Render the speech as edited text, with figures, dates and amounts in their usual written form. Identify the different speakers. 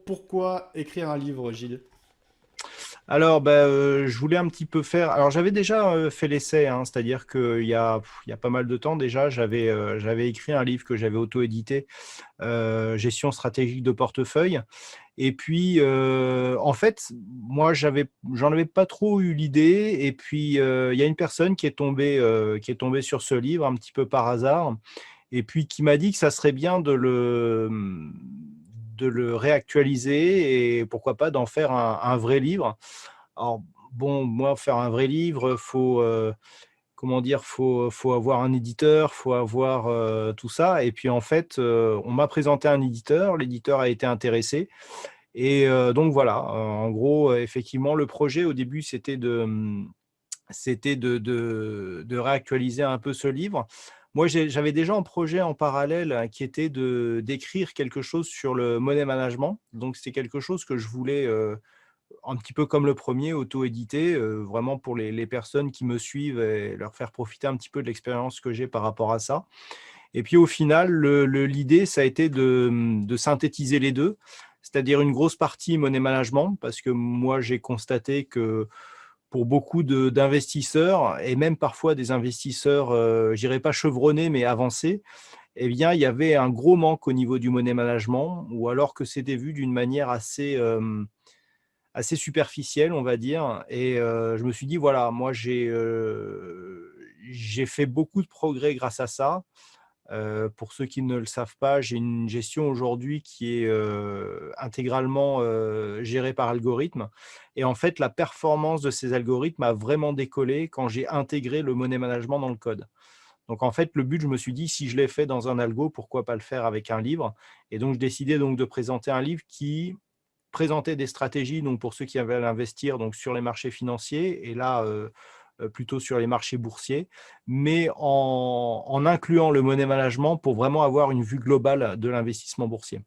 Speaker 1: pourquoi écrire un livre, Gilles?
Speaker 2: Alors, je voulais un petit peu faire. Alors, j'avais déjà fait l'essai, hein, c'est-à-dire il y a pas mal de temps déjà, j'avais écrit un livre que j'avais auto-édité, Gestion stratégique de portefeuille. Et puis, en fait, moi, j'en avais pas trop eu l'idée. Et puis, il y a une personne qui est tombée sur ce livre un petit peu par hasard, et puis qui m'a dit que ça serait bien de le réactualiser et pourquoi pas d'en faire un vrai livre. Alors, bon, moi, faire un vrai livre, comment dire, faut avoir un éditeur, faut avoir tout ça. Et puis, en fait, on m'a présenté un éditeur, l'éditeur a été intéressé. Et donc, voilà, en gros, effectivement, le projet au début, c'était de réactualiser un peu ce livre. Moi, j'avais déjà un projet en parallèle qui était d'écrire quelque chose sur le money management. Donc, c'est quelque chose que je voulais un petit peu comme le premier, auto-édité, vraiment pour les personnes qui me suivent et leur faire profiter un petit peu de l'expérience que j'ai par rapport à ça. Et puis au final, l'idée, ça a été de synthétiser les deux, c'est-à-dire une grosse partie money management, parce que moi, j'ai constaté que pour beaucoup d'investisseurs, et même parfois des investisseurs, je dirais pas chevronnés, mais avancés, eh bien, il y avait un gros manque au niveau du money management, ou alors que c'était vu d'une manière assez superficielle, on va dire. Et je me suis dit, voilà, moi, j'ai fait beaucoup de progrès grâce à ça. Pour ceux qui ne le savent pas, j'ai une gestion aujourd'hui qui est intégralement gérée par algorithme. Et en fait, la performance de ces algorithmes a vraiment décollé quand j'ai intégré le money management dans le code. Donc en fait, le but, je me suis dit, si je l'ai fait dans un algo, pourquoi pas le faire avec un livre? Et donc, je décidais donc de présenter un livre qui présentait des stratégies donc pour ceux qui avaient à investir donc sur les marchés financiers et là, plutôt sur les marchés boursiers, mais en incluant le money management pour vraiment avoir une vue globale de l'investissement boursier.